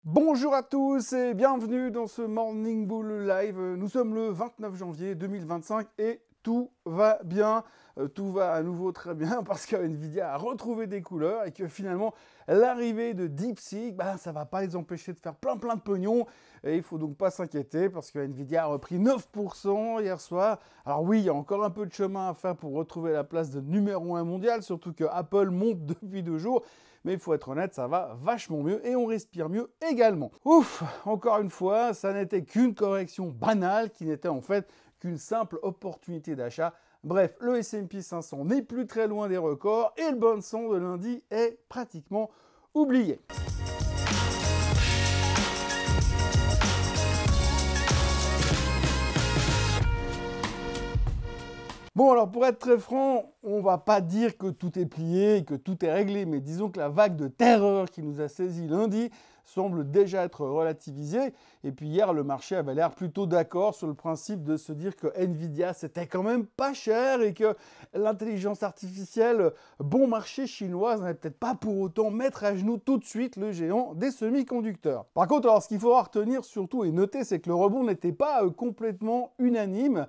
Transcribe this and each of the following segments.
Bonjour à tous et bienvenue dans ce Morning Bull Live. Nous sommes le 29 janvier 2025 et tout va bien. Tout va à nouveau très bien parce que Nvidia a retrouvé des couleurs et que finalement l'arrivée de DeepSeek, ça va pas les empêcher de faire plein de pognon. Et il faut donc pas s'inquiéter parce que Nvidia a repris 9% hier soir. Alors oui, il y a encore un peu de chemin à faire pour retrouver la place de numéro 1 mondial, surtout que Apple monte depuis 2 jours. Mais il faut être honnête, ça va vachement mieux et on respire mieux également. Ouf, encore une fois, ça n'était qu'une correction banale qui n'était en fait qu'une simple opportunité d'achat. Bref, le S&P 500 n'est plus très loin des records et le bon son de lundi est pratiquement oublié. Bon, alors pour être très franc, on va pas dire que tout est plié, que tout est réglé, mais disons que la vague de terreur qui nous a saisi lundi semble déjà être relativisée. Et puis hier, le marché avait l'air plutôt d'accord sur le principe de se dire que Nvidia, c'était quand même pas cher et que l'intelligence artificielle, bon marché chinoise, n'allait peut-être pas pour autant mettre à genoux tout de suite le géant des semi-conducteurs. Par contre, alors ce qu'il faudra retenir surtout et noter, c'est que le rebond n'était pas complètement unanime.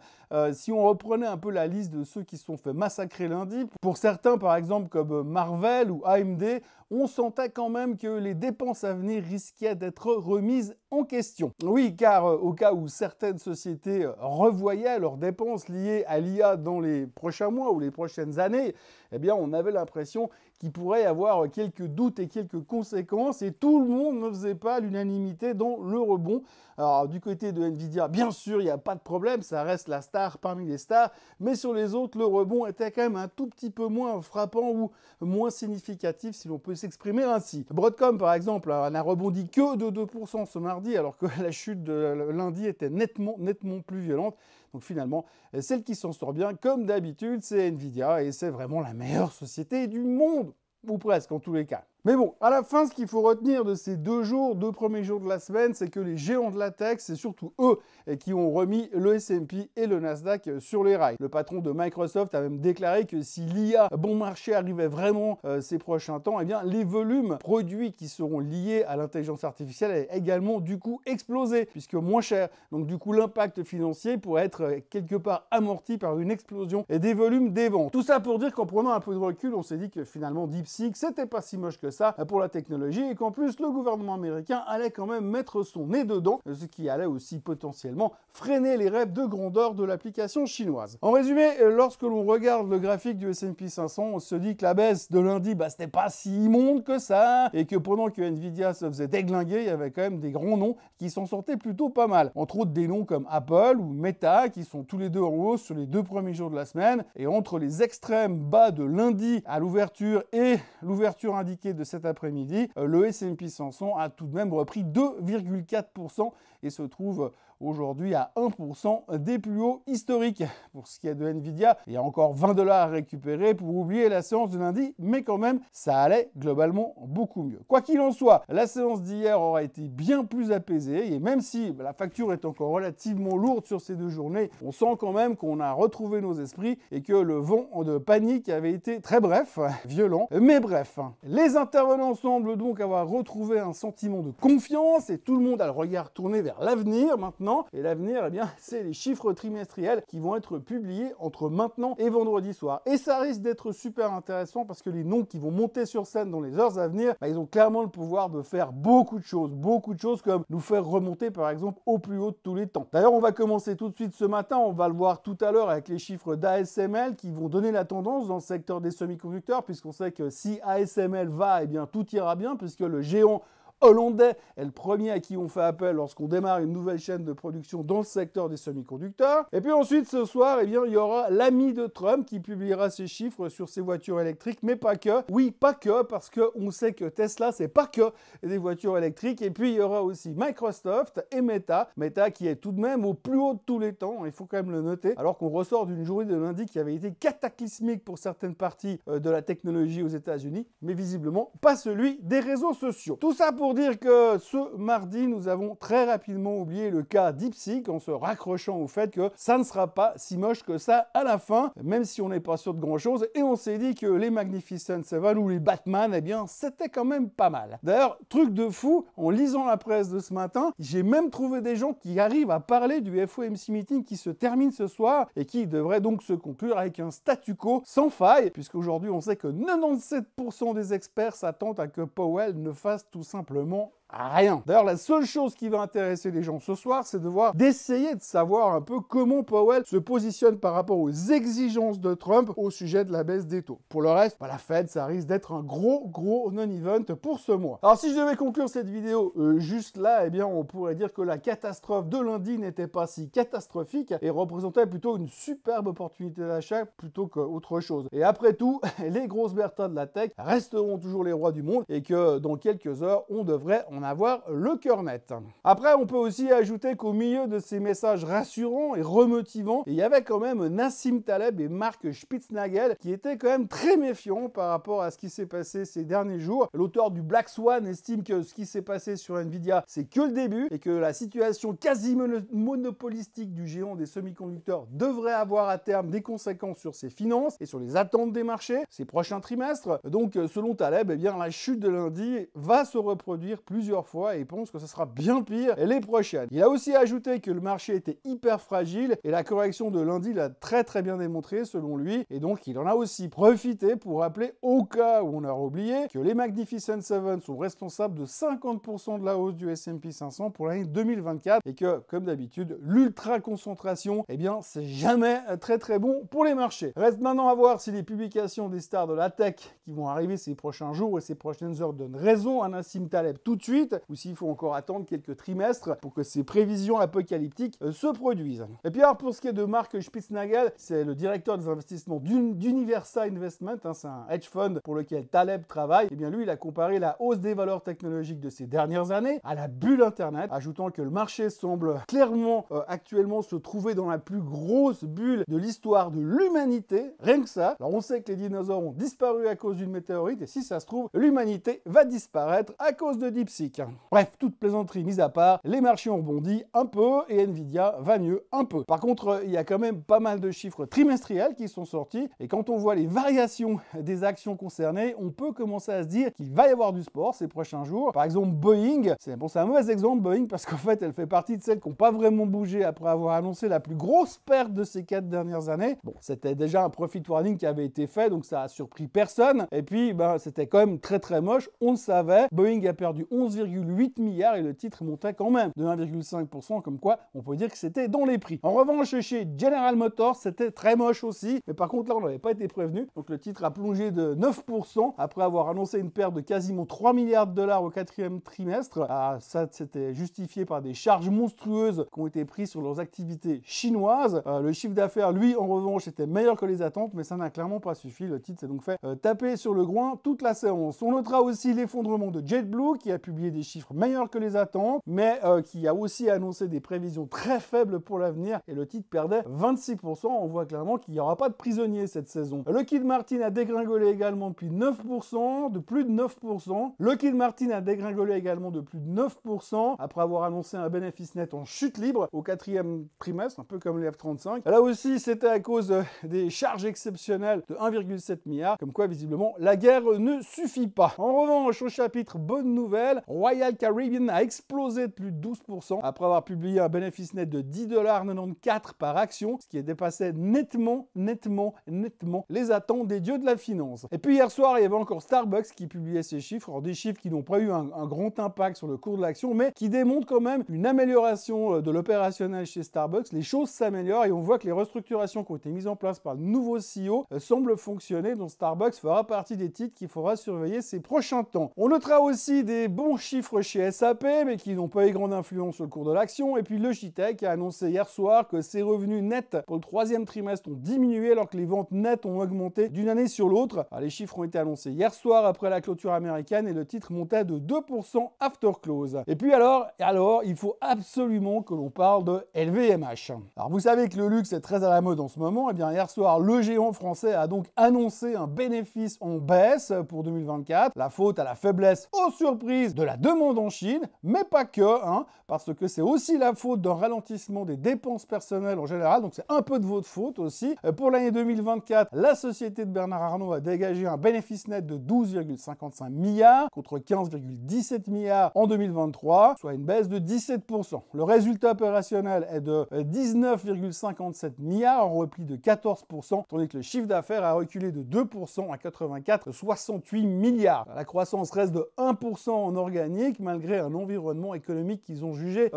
Si on reprenait un peu la liste de ceux qui se sont fait massacrer lundi, pour certains par exemple comme Marvell ou AMD, on sentait quand même que les dépenses à venir risquaient d'être remises en question. Oui, car au cas où certaines sociétés revoyaient leurs dépenses liées à l'IA dans les prochains mois ou les prochaines années, eh bien on avait l'impression qu'il pourrait y avoir quelques doutes et quelques conséquences et tout le monde ne faisait pas l'unanimité dans le rebond. Alors du côté de Nvidia, bien sûr, il n'y a pas de problème, ça reste la star parmi les stars, mais sur les autres, le rebond était quand même un tout petit peu moins frappant ou moins significatif si l'on peut s'exprimer ainsi. Broadcom par exemple n'a rebondi que de 2% ce mardi alors que la chute de lundi était nettement plus violente. Donc finalement, celle qui s'en sort bien comme d'habitude, c'est Nvidia et c'est vraiment la meilleure société du monde, ou presque en tous les cas. Mais bon, à la fin, ce qu'il faut retenir de ces 2 premiers jours de la semaine, c'est que les géants de la tech, c'est surtout eux qui ont remis le S&P et le Nasdaq sur les rails. Le patron de Microsoft a même déclaré que si l'IA bon marché arrivait vraiment ces prochains temps, eh bien les volumes produits qui seront liés à l'intelligence artificielle allaient également du coup exploser, puisque moins cher. Donc du coup, l'impact financier pourrait être quelque part amorti par une explosion des volumes des ventes. Tout ça pour dire qu'en prenant un peu de recul, on s'est dit que finalement DeepSeek, c'était pas si moche que ça pour la technologie et qu'en plus le gouvernement américain allait quand même mettre son nez dedans, ce qui allait aussi potentiellement freiner les rêves de grandeur de l'application chinoise. En résumé, lorsque l'on regarde le graphique du S&P 500, on se dit que la baisse de lundi, c'était pas si immonde que ça et que pendant que Nvidia se faisait déglinguer, il y avait quand même des grands noms qui s'en sortaient plutôt pas mal. Entre autres des noms comme Apple ou Meta qui sont tous les deux en hausse sur les 2 premiers jours de la semaine et entre les extrêmes bas de lundi à l'ouverture et l'ouverture indiquée de cet après-midi, le S&P 500 a tout de même repris 2,4% et se trouve aujourd'hui à 1% des plus hauts historiques. Pour ce qui est de Nvidia, il y a encore 20 $ à récupérer pour oublier la séance de lundi, mais quand même, ça allait globalement beaucoup mieux. Quoi qu'il en soit, la séance d'hier aura été bien plus apaisée et même si la facture est encore relativement lourde sur ces 2 journées, on sent quand même qu'on a retrouvé nos esprits et que le vent de panique avait été très bref, violent, mais bref. Les intervenants semblent donc avoir retrouvé un sentiment de confiance et tout le monde a le regard tourné vers l'avenir maintenant. Et l'avenir, eh bien, c'est les chiffres trimestriels qui vont être publiés entre maintenant et vendredi soir. Et ça risque d'être super intéressant parce que les noms qui vont monter sur scène dans les heures à venir, ils ont clairement le pouvoir de faire beaucoup de choses comme nous faire remonter par exemple au plus haut de tous les temps. D'ailleurs, on va commencer tout de suite ce matin, on va le voir tout à l'heure avec les chiffres d'ASML qui vont donner la tendance dans le secteur des semi-conducteurs puisqu'on sait que si ASML va, eh bien tout ira bien puisque le géant hollandais est le premier à qui on fait appel lorsqu'on démarre une nouvelle chaîne de production dans le secteur des semi-conducteurs. Et puis ensuite, ce soir, eh bien, il y aura l'ami de Trump qui publiera ses chiffres sur ses voitures électriques, mais pas que. Oui, pas que, parce qu'on sait que Tesla, c'est pas que des voitures électriques. Et puis, il y aura aussi Microsoft et Meta. Meta qui est tout de même au plus haut de tous les temps, il faut quand même le noter, alors qu'on ressort d'une journée de lundi qui avait été cataclysmique pour certaines parties de la technologie aux États-Unis, mais visiblement pas celui des réseaux sociaux. Tout ça pour pour dire que ce mardi, nous avons très rapidement oublié le cas DeepSeek en se raccrochant au fait que ça ne sera pas si moche que ça à la fin, même si on n'est pas sûr de grand-chose, et on s'est dit que les Magnificent Seven ou les Batman, eh bien, c'était quand même pas mal. D'ailleurs, truc de fou, en lisant la presse de ce matin, j'ai même trouvé des gens qui arrivent à parler du FOMC meeting qui se termine ce soir et qui devrait donc se conclure avec un statu quo sans faille, puisqu'aujourd'hui on sait que 97% des experts s'attendent à que Powell ne fasse tout simplement rien. D'ailleurs, la seule chose qui va intéresser les gens ce soir, c'est d'essayer de savoir un peu comment Powell se positionne par rapport aux exigences de Trump au sujet de la baisse des taux. Pour le reste, la Fed, ça risque d'être un gros non-event pour ce mois. Alors, si je devais conclure cette vidéo juste là, eh bien, on pourrait dire que la catastrophe de lundi n'était pas si catastrophique et représentait plutôt une superbe opportunité d'achat plutôt qu'autre chose. Et après tout, les grosses Bertha de la tech resteront toujours les rois du monde et que dans quelques heures, on devrait en avoir le cœur net. Après, on peut aussi ajouter qu'au milieu de ces messages rassurants et remotivants, il y avait quand même Nassim Taleb et Mark Spitznagel qui étaient quand même très méfiants par rapport à ce qui s'est passé ces derniers jours. L'auteur du Black Swan estime que ce qui s'est passé sur Nvidia, c'est que le début et que la situation quasi monopolistique du géant des semi-conducteurs devrait avoir à terme des conséquences sur ses finances et sur les attentes des marchés ces prochains trimestres. Donc, selon Taleb, eh bien, la chute de lundi va se reproduire plusieurs fois et pense que ce sera bien pire les prochaines. Il a aussi ajouté que le marché était hyper fragile et la correction de lundi l'a très bien démontré selon lui, et donc il en a aussi profité pour rappeler, au cas où on aurait oublié, que les Magnificent Seven sont responsables de 50% de la hausse du S&P 500 pour l'année 2024 et que, comme d'habitude, l'ultra concentration, eh bien, c'est jamais très bon pour les marchés. Reste maintenant à voir si les publications des stars de la tech qui vont arriver ces prochains jours et ces prochaines heures donnent raison à Nassim Taleb tout de suite, ou s'il faut encore attendre quelques trimestres pour que ces prévisions apocalyptiques se produisent. Et puis alors, pour ce qui est de Mark Spitznagel, c'est le directeur des investissements d'Universa Investment, c'est un hedge fund pour lequel Taleb travaille, et bien lui, il a comparé la hausse des valeurs technologiques de ces dernières années à la bulle Internet, ajoutant que le marché semble clairement actuellement se trouver dans la plus grosse bulle de l'histoire de l'humanité, rien que ça. Alors on sait que les dinosaures ont disparu à cause d'une météorite, et si ça se trouve, l'humanité va disparaître à cause de DeepSeek. Bref, toute plaisanterie mise à part, les marchés ont rebondi un peu et Nvidia va mieux un peu. Par contre, il y a quand même pas mal de chiffres trimestriels qui sont sortis et quand on voit les variations des actions concernées, on peut commencer à se dire qu'il va y avoir du sport ces prochains jours. Par exemple, Boeing, c'est un mauvais exemple Boeing parce qu'en fait, elle fait partie de celles qui n'ont pas vraiment bougé après avoir annoncé la plus grosse perte de ces 4 dernières années. Bon, c'était déjà un profit warning qui avait été fait, donc ça a surpris personne. Et puis, c'était quand même très moche, on le savait. Boeing a perdu 11,8 milliards et le titre montait quand même de 1,5%, comme quoi on peut dire que c'était dans les prix. En revanche, chez General Motors, c'était très moche aussi, mais par contre là, on n'avait pas été prévenu, donc le titre a plongé de 9% après avoir annoncé une perte de quasiment 3 milliards de dollars au 4e trimestre. Ah, ça, c'était justifié par des charges monstrueuses qui ont été prises sur leurs activités chinoises. Le chiffre d'affaires, lui, en revanche, était meilleur que les attentes, mais ça n'a clairement pas suffi. Le titre s'est donc fait taper sur le groin toute la séance. On notera aussi l'effondrement de JetBlue, qui a publié des chiffres meilleurs que les attentes, mais qui a aussi annoncé des prévisions très faibles pour l'avenir, et le titre perdait 26%. On voit clairement qu'il n'y aura pas de prisonniers cette saison. Lockheed Martin a dégringolé également depuis 9%, de plus de 9%. Lockheed Martin a dégringolé également de plus de 9%, après avoir annoncé un bénéfice net en chute libre au 4e trimestre, un peu comme les F-35. Là aussi, c'était à cause des charges exceptionnelles de 1,7 milliard, comme quoi, visiblement, la guerre ne suffit pas. En revanche, au chapitre bonne nouvelle, Royal Caribbean a explosé de plus de 12% après avoir publié un bénéfice net de 10,94$ par action, ce qui dépassait nettement les attentes des dieux de la finance. Et puis hier soir, il y avait encore Starbucks qui publiait ses chiffres, alors des chiffres qui n'ont pas eu un grand impact sur le cours de l'action, mais qui démontrent quand même une amélioration de l'opérationnel chez Starbucks. Les choses s'améliorent et on voit que les restructurations qui ont été mises en place par le nouveau CEO semblent fonctionner, donc Starbucks fera partie des titres qu'il faudra surveiller ces prochains temps. On notera aussi des bons chiffres chez SAP, mais qui n'ont pas eu grande influence sur le cours de l'action. Et puis Logitech a annoncé hier soir que ses revenus nets pour le 3e trimestre ont diminué alors que les ventes nettes ont augmenté d'une année sur l'autre. Les chiffres ont été annoncés hier soir après la clôture américaine et le titre montait de 2% after close. Et puis alors, il faut absolument que l'on parle de LVMH. Alors vous savez que le luxe est très à la mode en ce moment. Et bien hier soir, le géant français a donc annoncé un bénéfice en baisse pour 2024. La faute à la faiblesse, aux surprises, de la demande en Chine, mais pas que, hein, parce que c'est aussi la faute d'un ralentissement des dépenses personnelles en général, donc c'est un peu de votre faute aussi. Pour l'année 2024, la société de Bernard Arnault a dégagé un bénéfice net de 12,55 milliards contre 15,17 milliards en 2023, soit une baisse de 17%. Le résultat opérationnel est de 19,57 milliards, en repli de 14%, tandis que le chiffre d'affaires a reculé de 2% à 84,68 milliards. La croissance reste de 1% en organique, malgré un environnement économique qu'ils ont jugé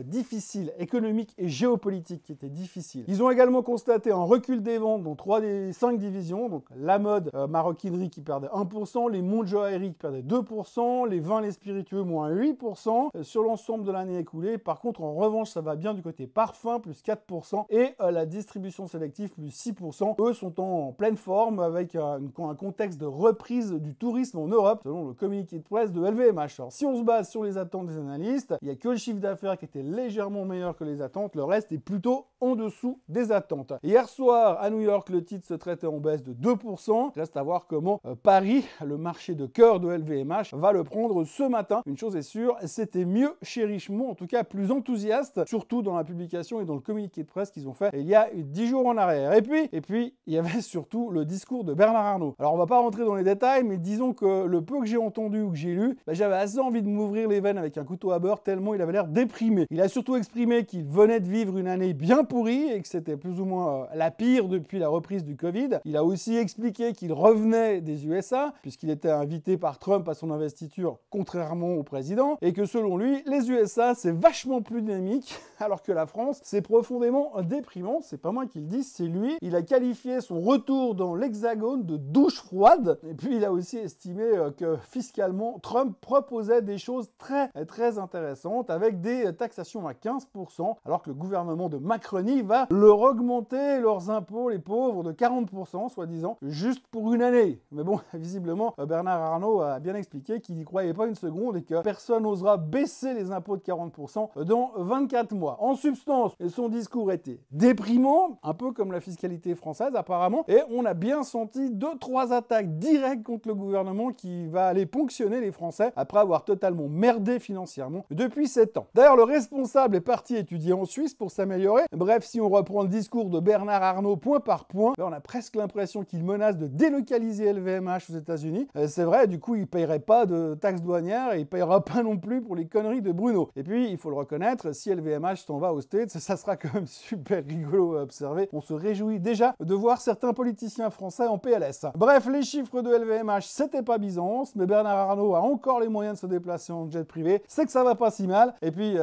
difficile, économique et géopolitique qui était difficile. Ils ont également constaté un recul des ventes dans 3 des 5 divisions, donc la mode, maroquinerie qui perdait 1%, les montres joaillerie qui perdaient 2%, les vins, les spiritueux moins 8% sur l'ensemble de l'année écoulée. Par contre, en revanche, ça va bien du côté parfum, plus 4%, et la distribution sélective, plus 6%. Eux sont en pleine forme avec un contexte de reprise du tourisme en Europe, selon le communiqué de presse de LVMH. Alors, si on se base sur les attentes des analystes, il n'y a que le chiffre d'affaires qui était légèrement meilleur que les attentes, le reste est plutôt en dessous des attentes. Hier soir, à New York, le titre se traitait en baisse de 2%. Reste à voir comment Paris, le marché de cœur de LVMH, va le prendre ce matin. Une chose est sûre, c'était mieux chez Richemont, en tout cas plus enthousiaste, surtout dans la publication et dans le communiqué de presse qu'ils ont fait il y a 10 jours en arrière. Et puis, il y avait surtout le discours de Bernard Arnault. Alors, on va pas rentrer dans les détails, mais disons que le peu que j'ai entendu ou que j'ai lu, j'avais assez envie de m'ouvrir les veines avec un couteau à beurre tellement il avait l'air déprimé. Il a surtout exprimé qu'il venait de vivre une année bien pourrie et que c'était plus ou moins la pire depuis la reprise du Covid. Il a aussi expliqué qu'il revenait des USA, puisqu'il était invité par Trump à son investiture, contrairement au président, et que selon lui, les USA, c'est vachement plus dynamique, alors que la France, c'est profondément déprimant. C'est pas moi qui le dis, c'est lui. Il a qualifié son retour dans l'Hexagone de douche froide, et puis il a aussi estimé que fiscalement, Trump proposait des choses très intéressantes, avec des taxations à 15%, alors que le gouvernement de Macronie va leur augmenter leurs impôts, les pauvres, de 40%, soi-disant, juste pour une année. Mais bon, visiblement, Bernard Arnault a bien expliqué qu'il n'y croyait pas une seconde et que personne n'osera baisser les impôts de 40% dans 24 mois. En substance, son discours était déprimant, un peu comme la fiscalité française apparemment, et on a bien senti 2-3 attaques directes contre le gouvernement qui va aller ponctionner les Français après avoir totalement merdé financièrement depuis 7 ans. D'ailleurs, le responsable est parti étudier en Suisse pour s'améliorer. Bref, si on reprend le discours de Bernard Arnault point par point, on a presque l'impression qu'il menace de délocaliser LVMH aux États-Unis. C'est vrai, du coup, il ne paierait pas de taxes douanières et il ne payera pas non plus pour les conneries de Bruno. Et puis, il faut le reconnaître, si LVMH s'en va aux States, ça sera quand même super rigolo à observer. On se réjouit déjà de voir certains politiciens français en PLS. Bref, les chiffres de LVMH, c'était pas Byzance, mais Bernard Arnault a encore les moyens de se déplacer en jet privé. C'est que ça va pas si mal. Et puis,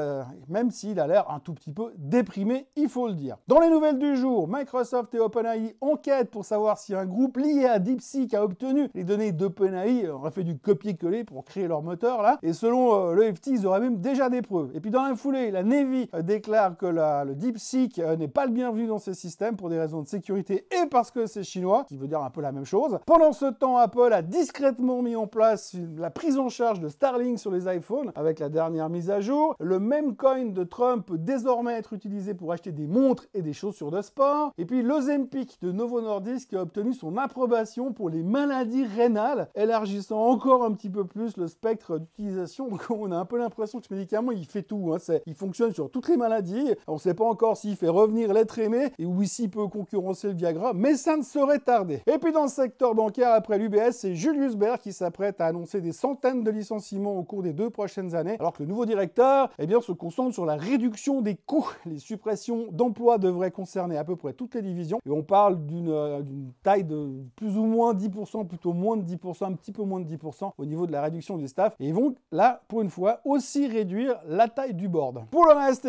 même s'il a l'air un tout petit peu déprimé, il faut le dire. Dans les nouvelles du jour, Microsoft et OpenAI enquêtent pour savoir si un groupe lié à DeepSeek a obtenu les données d'OpenAI, aurait fait du copier-coller pour créer leur moteur là, et selon le FT, ils auraient même déjà des preuves. Et puis dans la foulée, la Navy déclare que le DeepSeek n'est pas le bienvenu dans ces systèmes pour des raisons de sécurité et parce que c'est chinois, qui veut dire un peu la même chose. Pendant ce temps, Apple a discrètement mis en place la prise en charge de Starlink sur les iPhones avec la dernière mise à jour. Le même coin de Trump peut désormais être utilisé pour acheter des montres et des chaussures de sport. Et puis l'Ozempic de Novo Nordisk a obtenu son approbation pour les maladies rénales, élargissant encore un petit peu plus le spectre d'utilisation. Donc on a un peu l'impression que ce médicament, il fait tout. Hein. Il fonctionne sur toutes les maladies. On ne sait pas encore s'il fait revenir l'être aimé et ou s'il peut concurrencer le Viagra, mais ça ne saurait tarder. Et puis dans le secteur bancaire, après l'UBS, c'est Julius Baer qui s'apprête à annoncer des centaines de licenciements au cours des 2 prochaines années, alors que le nouveau directeur se concentre sur la réduction des coûts. Les suppressions d'emplois devraient concerner à peu près toutes les divisions. Et on parle d'une taille de plus ou moins 10%, plutôt moins de 10%, un petit peu moins de 10% au niveau de la réduction du staff. Et ils vont là, pour une fois, aussi réduire la taille du board. Pour le reste,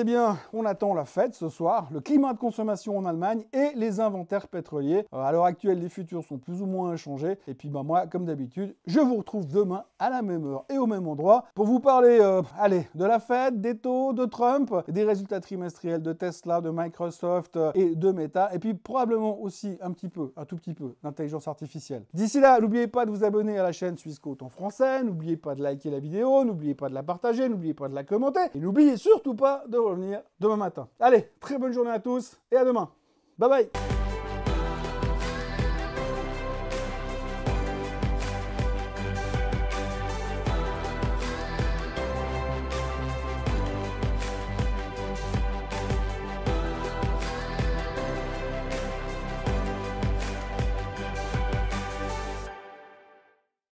on attend la fête ce soir, le climat de consommation en Allemagne et les inventaires pétroliers. À l'heure actuelle, les futurs sont plus ou moins inchangés. Et puis moi, comme d'habitude, je vous retrouve demain à la même heure et au même endroit pour vous parler de la fête, des taux, de Trump, des résultats trimestriels de Tesla, de Microsoft et de Meta, et puis probablement aussi un tout petit peu d'intelligence artificielle. D'ici là, n'oubliez pas de vous abonner à la chaîne Swissquote en français, n'oubliez pas de liker la vidéo, n'oubliez pas de la partager, n'oubliez pas de la commenter, et n'oubliez surtout pas de revenir demain matin. Allez, très bonne journée à tous, et à demain. Bye bye.